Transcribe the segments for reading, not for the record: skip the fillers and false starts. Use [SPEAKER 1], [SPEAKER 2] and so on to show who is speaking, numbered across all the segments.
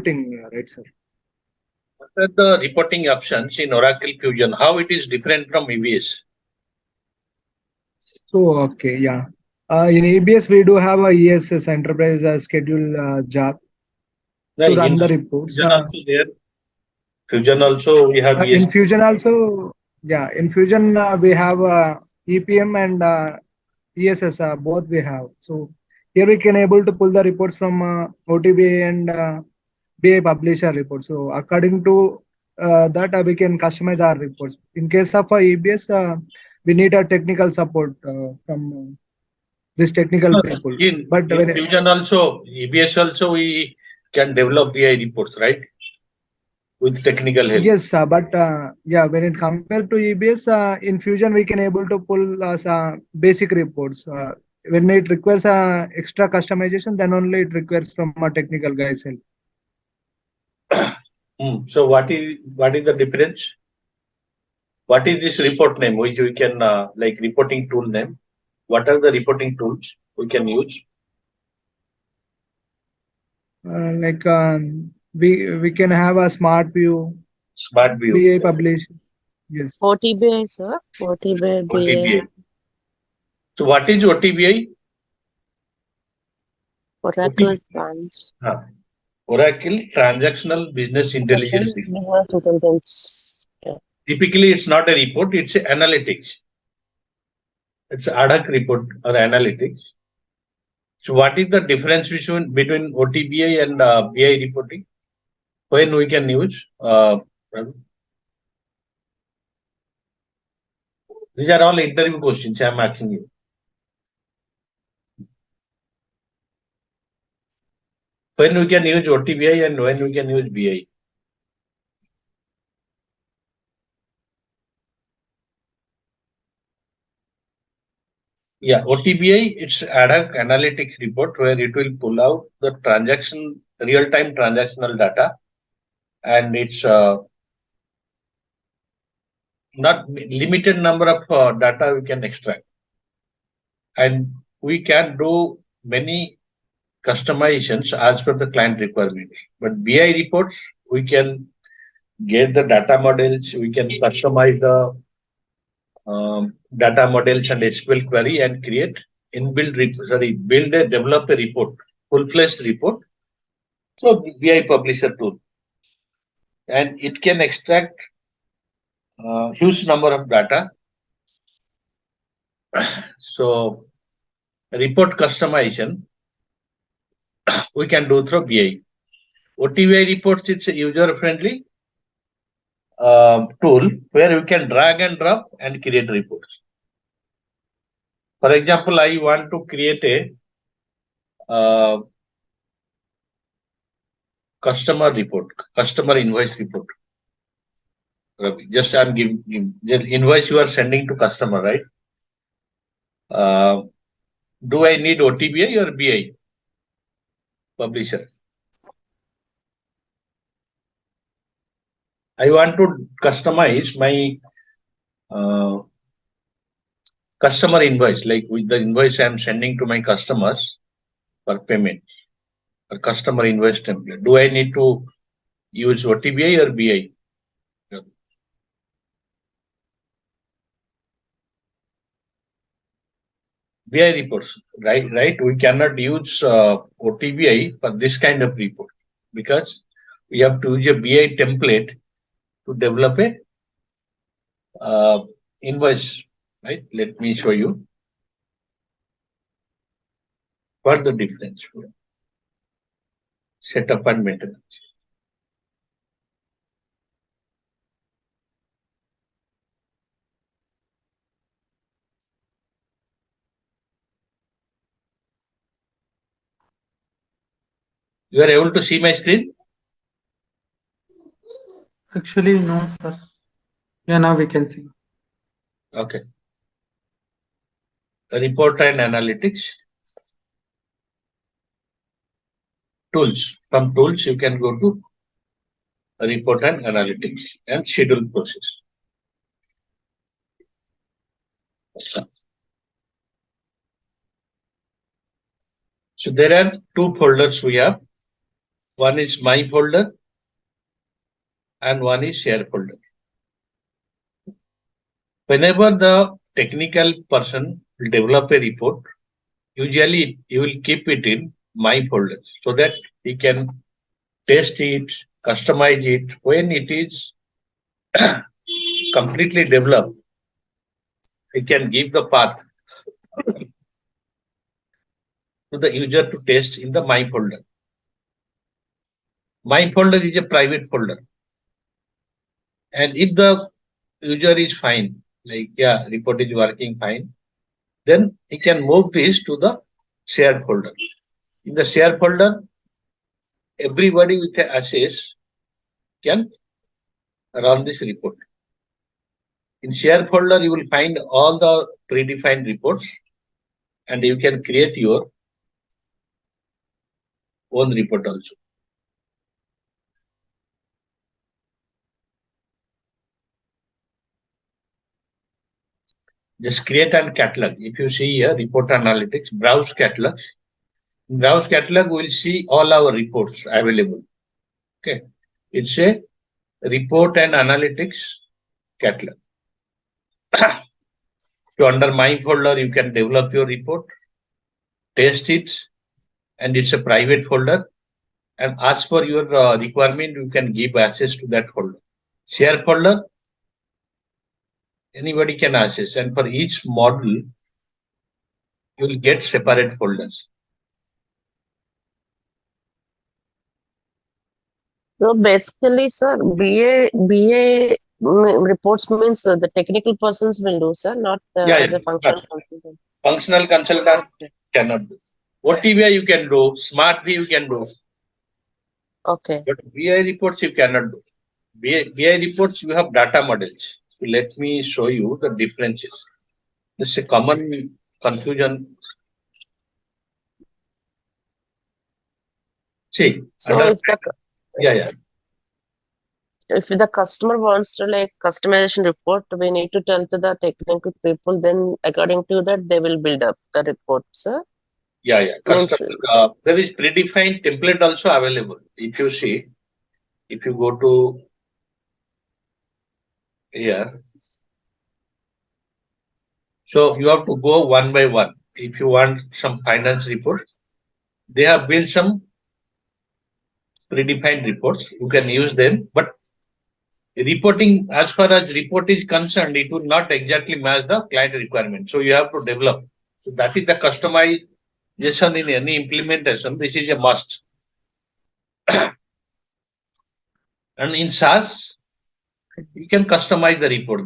[SPEAKER 1] right, sir?
[SPEAKER 2] What are the reporting options in Oracle Fusion? How it is different from EBS?
[SPEAKER 1] So, okay, yeah. In EBS, we do have a ESS enterprise schedule job to
[SPEAKER 2] In
[SPEAKER 1] run the reports.
[SPEAKER 2] Fusion also there. Fusion also we have
[SPEAKER 1] In
[SPEAKER 2] ES.
[SPEAKER 1] Fusion also, yeah, in Fusion we have EPM and ESS, both we have. So here we can able to pull the reports from OTBI and BI publisher reports. So according to that, we can customize our reports. In case of EBS, we need a technical support from this technical people.
[SPEAKER 2] But in Fusion also, EBS also we can develop BI reports, right? With technical help.
[SPEAKER 1] Yes, but yeah, when it compared to EBS, in Fusion we can able to pull basic reports. When it requires extra customization, then only it requires from a technical guy's help.
[SPEAKER 2] So what is the difference? What is this report name which we can like reporting tool name? What are the reporting tools we can use?
[SPEAKER 1] Like we can have a SMARTVIEw,
[SPEAKER 2] SMARTVIEw.
[SPEAKER 1] BI publish. Yes.
[SPEAKER 3] OTBI, sir. OTBI.
[SPEAKER 2] OTBI. So what is OTBI?
[SPEAKER 3] Oracle Trans.
[SPEAKER 2] Oracle Transactional Business Intelligence.
[SPEAKER 3] Yeah.
[SPEAKER 2] Typically, it's not a report; it's analytics. It's ad hoc report or analytics. So, what is the difference between OTBI and BI reporting? When we can use? These are all interview questions I am asking you. When we can use OTBI and when we can use BI? Yeah, OTBI, it's ad hoc analytics report where it will pull out the real-time transactional data, and it's not limited number of data we can extract. And we can do many customizations as per the client requirement. But BI reports, we can get the data models, we can customize the data models and SQL query and create develop a report, full-fledged report. So BI publisher tool. And it can extract huge number of data. So report customization we can do through BI. OTBI reports, it's a user-friendly tool where you can drag and drop and create reports. For example, I want to create a customer report, customer invoice report. Just I'm giving the invoice you are sending to customer, right? Do I need OTBI or BI? Publisher. I want to customize my customer invoice, like with the invoice I am sending to my customers for payment, or customer invoice template. Do I need to use OTBI or BI? BI reports, right? We cannot use OTBI for this kind of report because we have to use a BI template to develop a invoice, right? Let me show you what the difference. Setup and maintenance. You are able to see my screen?
[SPEAKER 4] Actually, no, sir. Yeah, now we can see.
[SPEAKER 2] Okay. Report and analytics. Tools. From tools, you can go to report and analytics and schedule process. So there are two folders we have. one is my folder, and one is share folder. Whenever the technical person will develop a report, usually you will keep it in my folder so that he can test it, customize it. When it is completely developed, he can give the path to the user to test in the my folder. My folder is a private folder. And if the user is fine, like, yeah, report is working fine, then he can move this to the shared folder. In the shared folder, everybody with access can run this report. In share folder, you will find all the predefined reports, and you can create your own report also. Just create an catalog. If you see here, report analytics, browse catalogs. In browse catalog, we'll see all our reports available. Okay. It's a report and analytics catalog. So under my folder, you can develop your report, test it, and it's a private folder. And as per your requirement, you can give access to that folder. Share folder, anybody can access, and for each model, you will get separate folders.
[SPEAKER 3] So basically, sir, BA reports means the technical persons will do, sir, not as a functional consultant.
[SPEAKER 2] Functional consultant cannot do. OTBI you can do, SMARTVIEW you can do.
[SPEAKER 3] Okay.
[SPEAKER 2] But BI reports you cannot do. BI reports you have data models. So let me show you the differences. This is a common confusion. See,
[SPEAKER 3] So if the customer wants to like customization report, we need to tell to the technical people, then according to that, they will build up the report, sir.
[SPEAKER 2] Customer, there is predefined template also available. If you see, if you go to here, so you have to go one by one. If you want some finance report, they have built some predefined reports. You can use them, but reporting, as far as report is concerned, it will not exactly match the client requirement. So you have to develop. So that is the customization in any implementation. This is a must. And in SaaS, you can customize the report.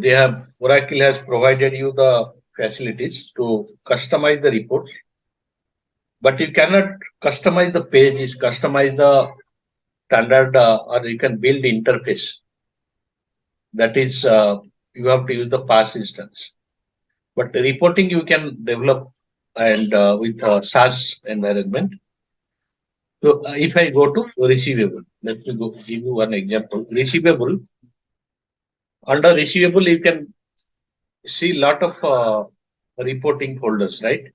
[SPEAKER 2] Oracle has provided you the facilities to customize the reports, but you cannot customize the pages, customize the standard, or you can build the interface. That is, you have to use the past instance. But the reporting you can develop and with SaaS environment. So if I go to receivable, let me give you one example. Receivable. Under receivable, you can see lot of reporting folders, right?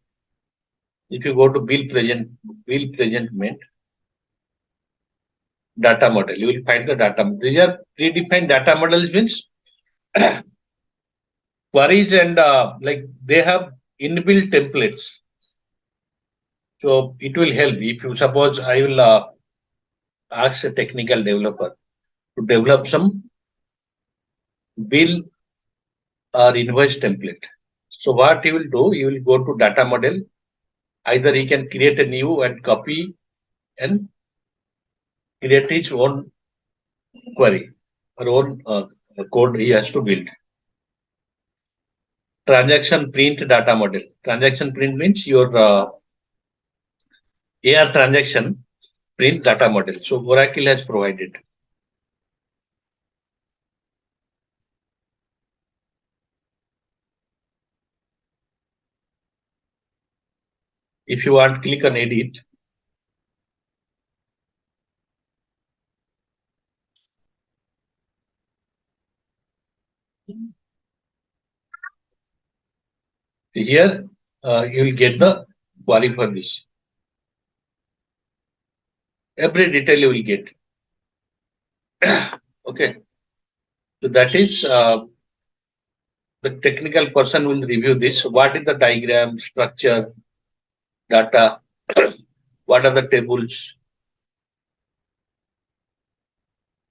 [SPEAKER 2] If you go to bill presentment, data model, you will find the data. These are predefined data models, means queries and like they have inbuilt templates. So it will help if you suppose I will ask a technical developer to develop some bill or invoice template. So what he will do, he will go to data model. Either he can create a new and copy and create his own query or own code he has to build. Transaction print data model. Transaction print means your AR transaction print data model. So Oracle has provided. If you want, click on edit. Here you will get the query for this. Every detail you will get. Okay. So that is the technical person will review this. What is the diagram, structure, data, what are the tables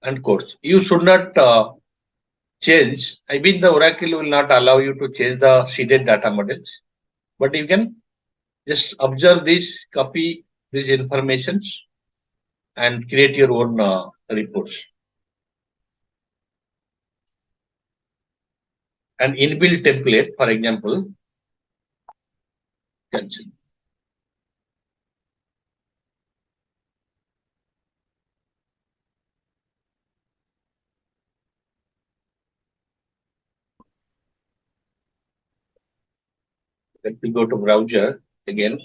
[SPEAKER 2] and codes. You should not change. I mean, the Oracle will not allow you to change the seeded data models, but you can just observe this, copy these informations and create your own reports. An inbuilt template, for example, cancel. Let me go to browser again.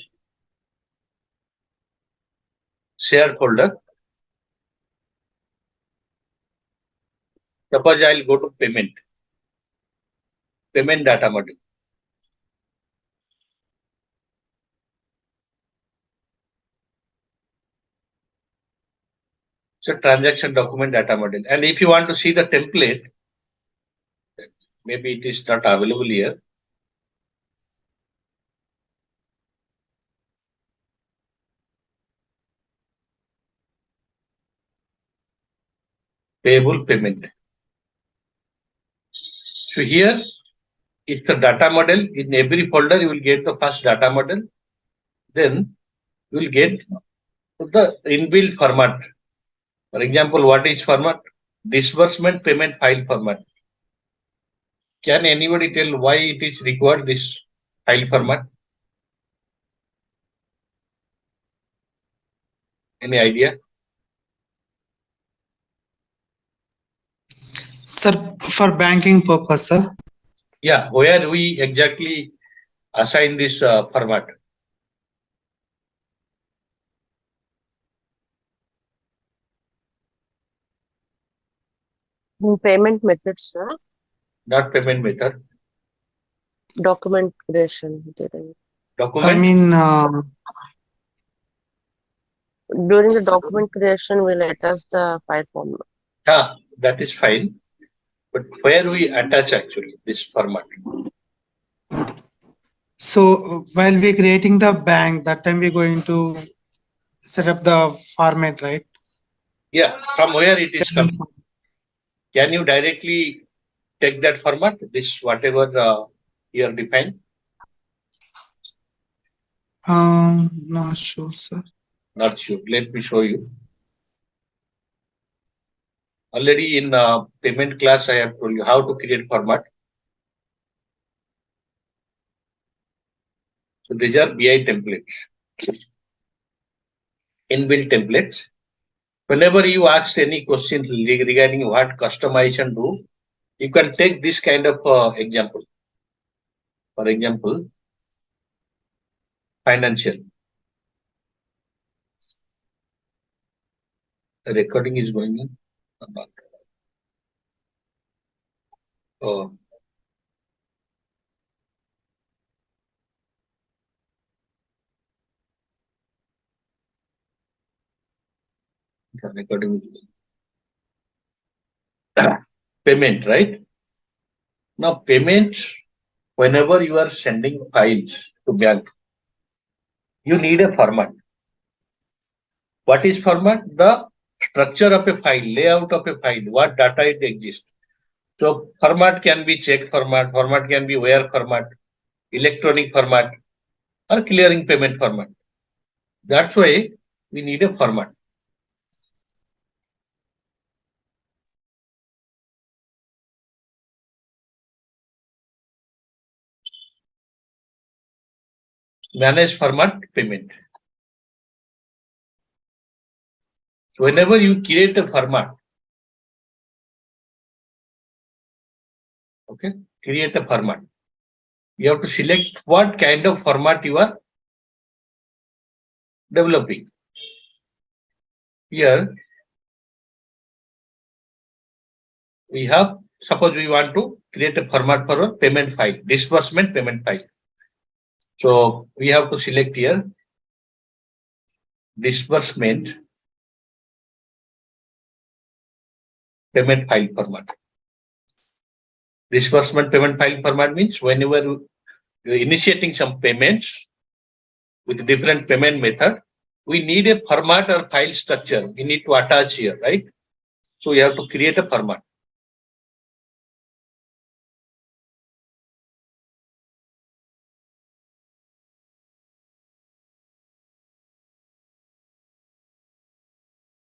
[SPEAKER 2] Share folder. Suppose I'll go to payment data model. So transaction document data model. And if you want to see the template, maybe it is not available here. Payable payment. So here is the data model. In every folder, you will get the first data model. Then you will get the inbuilt format. For example, what is format? Disbursement payment file format. Can anybody tell why it is required this file format? Any idea?
[SPEAKER 4] Sir, for banking purpose, sir.
[SPEAKER 2] Yeah, where we exactly assign this format?
[SPEAKER 3] Payment methods, sir.
[SPEAKER 2] Not payment method.
[SPEAKER 3] Document creation.
[SPEAKER 2] Document.
[SPEAKER 4] I mean,
[SPEAKER 3] During the document creation, we'll attach the file format.
[SPEAKER 2] Yeah, that is fine. But where we attach actually this format?
[SPEAKER 4] so while we're creating the bank, that time we're going to set up the format, right?
[SPEAKER 2] Yeah, from where it is coming? Can you directly take that format? This whatever you are defined?
[SPEAKER 4] Not sure, sir.
[SPEAKER 2] Not sure. Let me show you. Already in payment class, I have told you how to create format. So these are BI templates, inbuilt templates. Whenever you asked any questions regarding what customization do, you can take this kind of example. For example, financial. The recording is going in or not? Oh. The recording is going. Payment, right? Now payment, whenever you are sending files to bank, you need a format. What is format? The structure of a file, layout of a file, what data it exists. So format can be check format can be where format, electronic format, or clearing payment format. That's why we need a format. Manage format payment. So whenever you create a format, okay, create a format. You have to select what kind of format you are developing. Here we have, suppose we want to create a format for a payment file, disbursement payment file. So we have to select here disbursement payment file format. Disbursement payment file format means whenever you're initiating some payments with different payment method, we need a format or file structure. We need to attach here, right? So we have to create a format.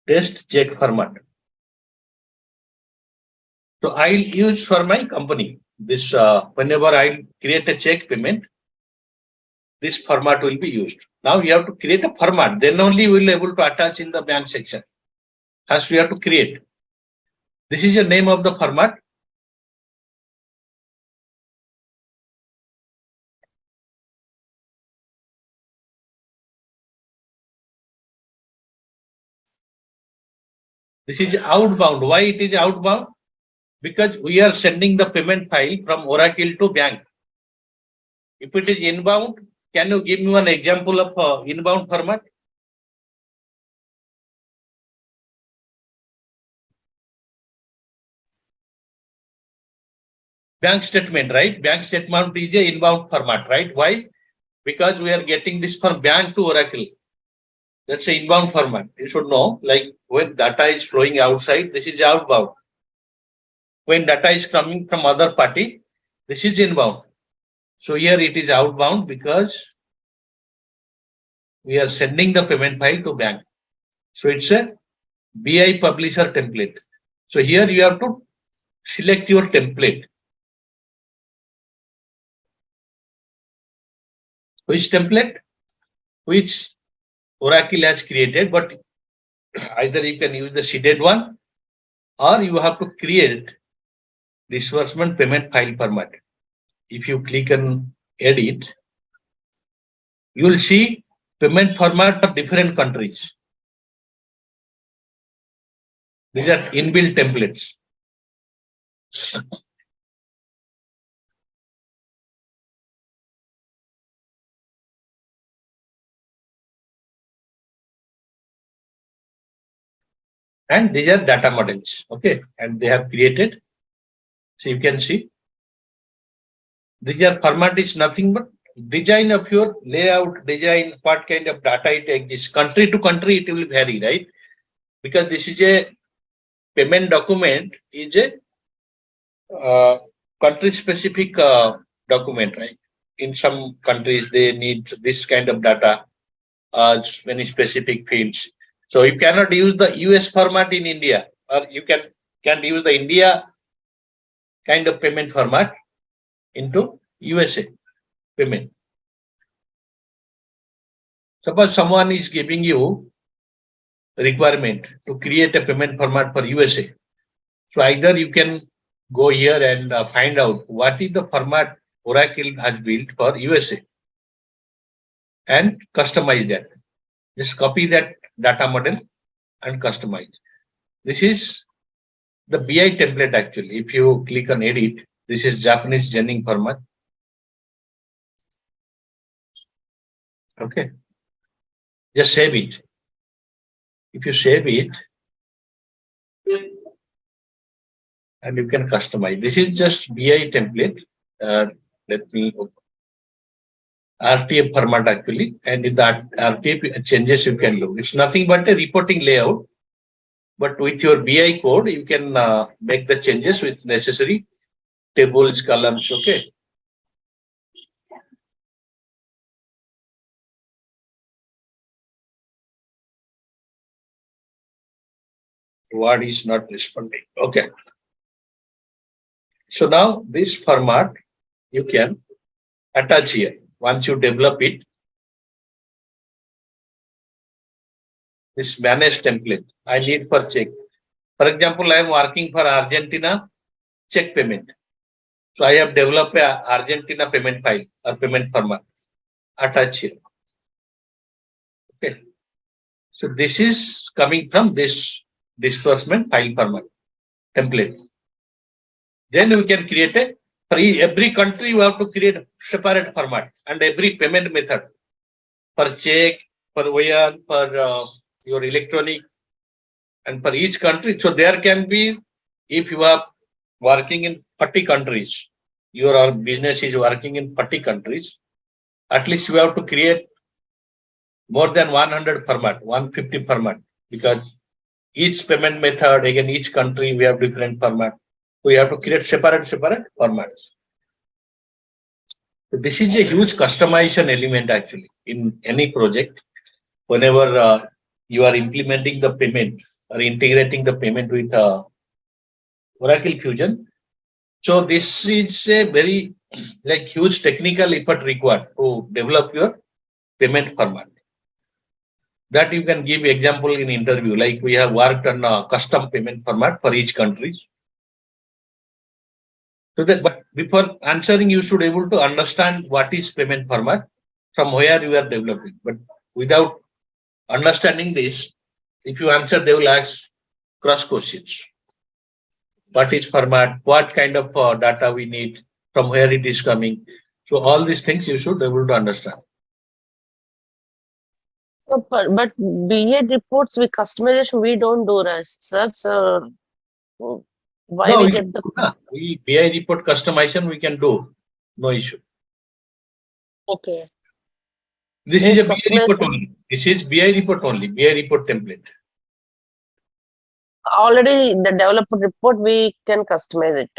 [SPEAKER 2] Test check format. So I'll use for my company this whenever I create a check payment, this format will be used. Now we have to create a format. Then only we'll be able to attach in the bank section. First we have to create. This is the name of the format. This is outbound. Why it is outbound? Because we are sending the payment file from Oracle to bank. If it is inbound, can you give me one example of inbound format? Bank statement, right? Bank statement is a inbound format, right? Why? Because we are getting this from bank to Oracle. That's an inbound format. You should know, like when data is flowing outside, this is outbound. When data is coming from other party, this is inbound. So here it is outbound because we are sending the payment file to bank. So it's a BI publisher template. So here you have to select your template. Which template? Which Oracle has created, but either you can use the seeded one or you have to create disbursement payment file format. If you click on edit, you will see payment format for different countries. These are inbuilt templates. And these are data models, okay, and they have created. So you can see these are format is nothing but design of your layout, design, what kind of data it exists. Country to country it will vary, right? Because this is a payment document, is a country specific document, right? In some countries they need this kind of data, many specific fields. So you cannot use the US format in India, or you can use the India kind of payment format into USA payment. Suppose someone is giving you requirement to create a payment format for USA. So either you can go here and find out what is the format Oracle has built for USA and customize that. Just copy that data model and customize. This is the BI template actually. If you click on edit, this is Japanese Jennings format. Okay. Just save it. If you save it, and you can customize. This is just BI template. Let me open. RTF format actually, and in that RTF changes you can do. It's nothing but a reporting layout, but with your BI code, you can make the changes with necessary tables, columns, okay. Word is not responding, okay. So now this format you can attach here. Once you develop it, this manage template I need for check. For example, I am working for Argentina check payment. So I have developed a Argentina payment file or payment format. Attach here. Okay. So this is coming from this disbursement file format template. Then we can create a, for every country you have to create a separate format and every payment method for check, for wire, for your electronic, and for each country. So there can be if you are working in 40 countries, your business is working in 40 countries, at least you have to create more than 100 format, 150 format, because each payment method, again, each country, we have different format. We have to create separate formats. So this is a huge customization element actually in any project. Whenever you are implementing the payment or integrating the payment with Oracle Fusion. So this is a very huge technical effort required to develop your payment format. That you can give example in interview, like we have worked on a custom payment format for each country. So that, but before answering, you should able to understand what is payment format, from where you are developing. But without understanding this, if you answer, they will ask cross questions. What is format? What kind of data we need? From where it is coming? So all these things you should be able to understand.
[SPEAKER 3] So, but BA reports with customization we don't do, right, sir? So why
[SPEAKER 2] No,
[SPEAKER 3] we get the
[SPEAKER 2] we BI report customization we can do, no issue.
[SPEAKER 3] okay?
[SPEAKER 2] This
[SPEAKER 3] Means
[SPEAKER 2] is a BI report
[SPEAKER 3] customization
[SPEAKER 2] only. This is BI report only. BI report template.
[SPEAKER 3] already the developer report we can customize it.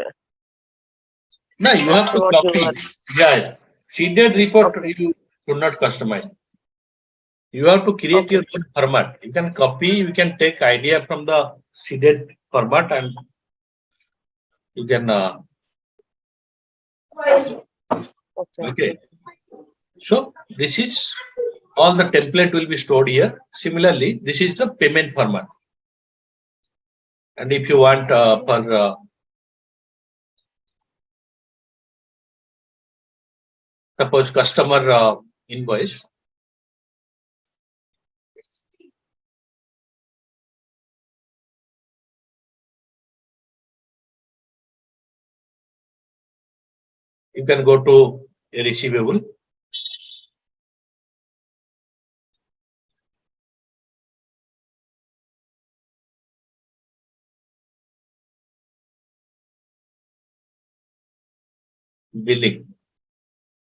[SPEAKER 2] No, you have
[SPEAKER 3] That's
[SPEAKER 2] to
[SPEAKER 3] what you
[SPEAKER 2] copy.
[SPEAKER 3] are.
[SPEAKER 2] Yeah. Seeded report
[SPEAKER 3] Okay.
[SPEAKER 2] you should not customize. You have to create
[SPEAKER 3] Okay.
[SPEAKER 2] your own format. You can copy, you can take idea from the seeded format and you can
[SPEAKER 3] Okay.
[SPEAKER 2] okay. So this is all the template will be stored here. Similarly, this is the payment format. And if you want for suppose customer invoice, you can go to a receivable. Billing.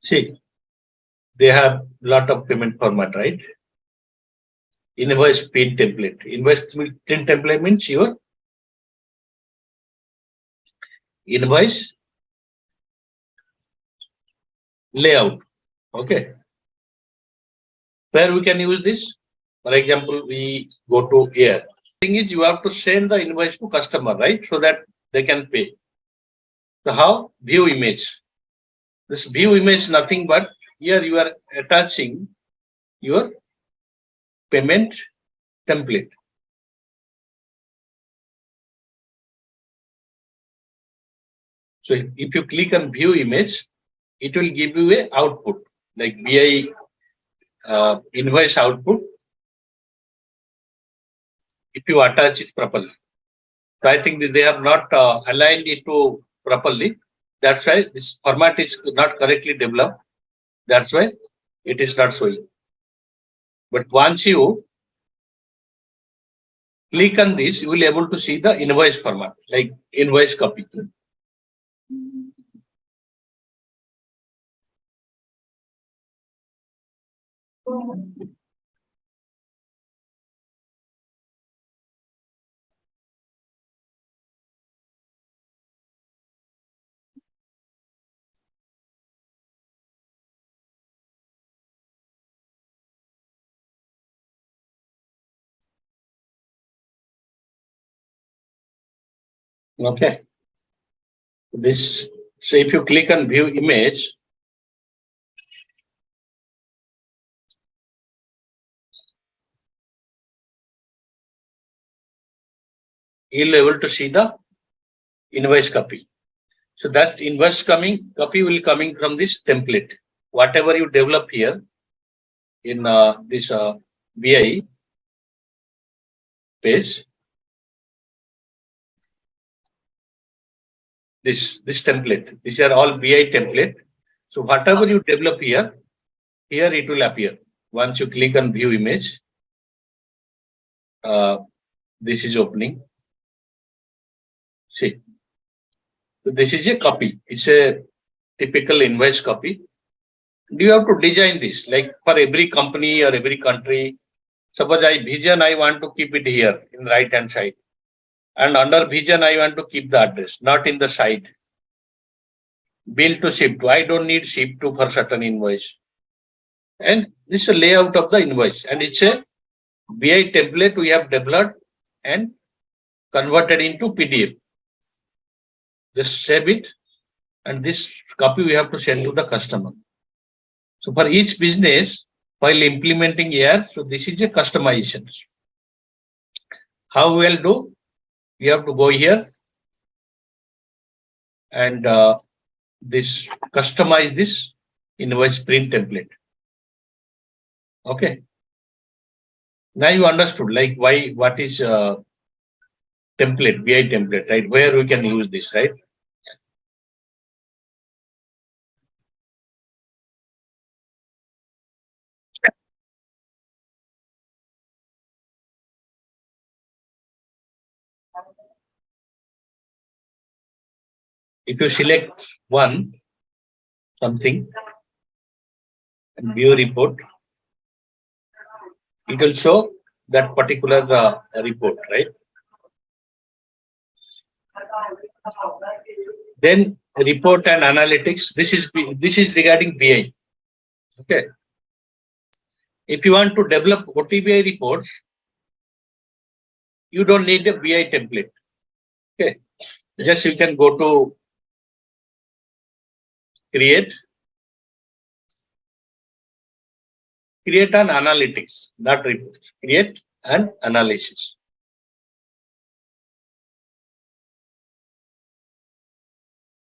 [SPEAKER 2] See, they have lot of payment format, right? Invoice print template. Invoice print template means your invoice layout. Okay. Where we can use this? For example, we go to here. Thing is, you have to send the invoice to customer, right? So that they can pay. So how? View image. This view image nothing but here you are attaching your payment template. So if you click on view image, it will give you a output like BI invoice output if you attach it properly. So I think that they have not aligned it to properly. That's why this format is not correctly developed. That's why it is not showing. But once you click on this, you will be able to see the invoice format, like invoice copy. Okay. This, so if you click on view image, you'll be able to see the invoice copy. So that invoice copy will coming from this template. Whatever you develop here in this BI page, this template. These are all BI template. So whatever you develop here it will appear. Once you click on view image, this is opening. See, so this is a copy. It's a typical invoice copy. You have to design this like for every company or every country. Suppose I want to keep it here in right hand side. And under vision, I want to keep the address, not in the side. Bill to ship to. I don't need ship to for certain invoice. And this is a layout of the invoice. And it's a BI template we have developed and converted into PDF. Just save it. And this copy we have to send to the customer. So for each business, while implementing here, so this is a customization. How we'll do? We have to go here and this customize this invoice print template. Okay. Now you understood like why, what is template, BI template, right? Where we can use this, right? If you select something and view report, it will show that particular report, right? Then report and analytics. This is regarding BI. Okay. If you want to develop OTBI reports, you don't need a BI template. Okay. Just you can go to create an analytics, not reports. Create an analysis.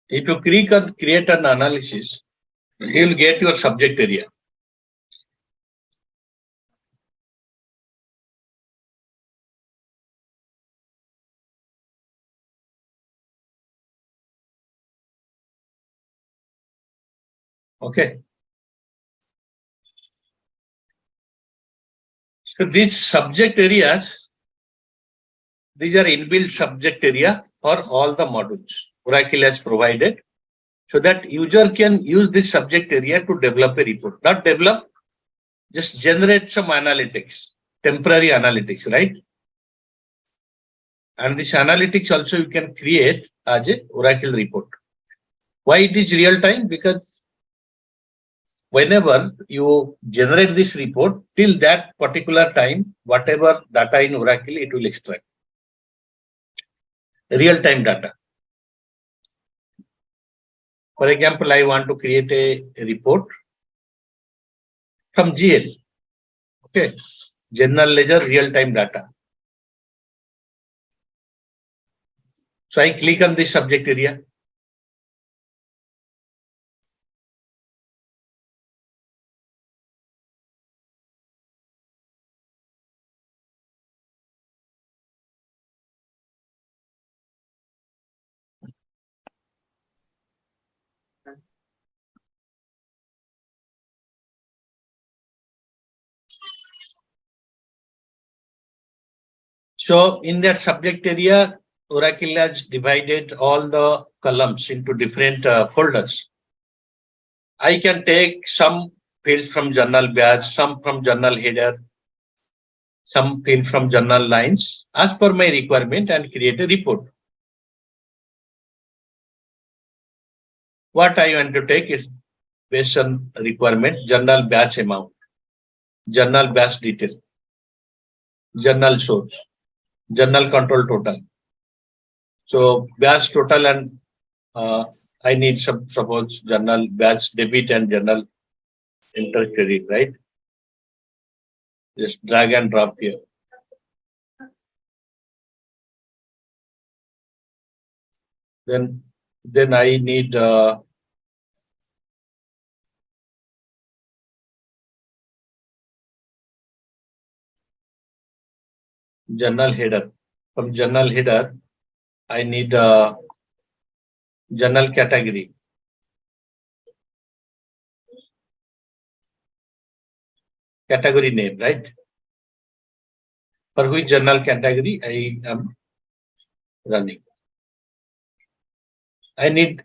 [SPEAKER 2] If you click on create an analysis, you will get your subject area. Okay. So these subject areas, these are inbuilt subject area for all the modules Oracle has provided, so that user can use this subject area to develop a report. Not develop, just generate some analytics, temporary analytics, right? And this analytics also you can create as a Oracle report. Why it is real time? Because whenever you generate this report, till that particular time, whatever data in Oracle, it will extract. Real time data. For example, I want to create a report from GL. Okay. General ledger real time data. So I click on this subject area. So in that subject area, Oracle has divided all the columns into different folders. I can take some fields from journal badge, some from journal header, some field from journal lines as per my requirement and create a report. What I want to take is based on requirement, journal batch amount, journal batch detail, journal source, journal control total. So batch total and I need some, suppose journal batch debit and journal inter credit, right? Just drag and drop here. Then I need journal header. From journal header, I need journal category. Category name, right? For which journal category I am running. I need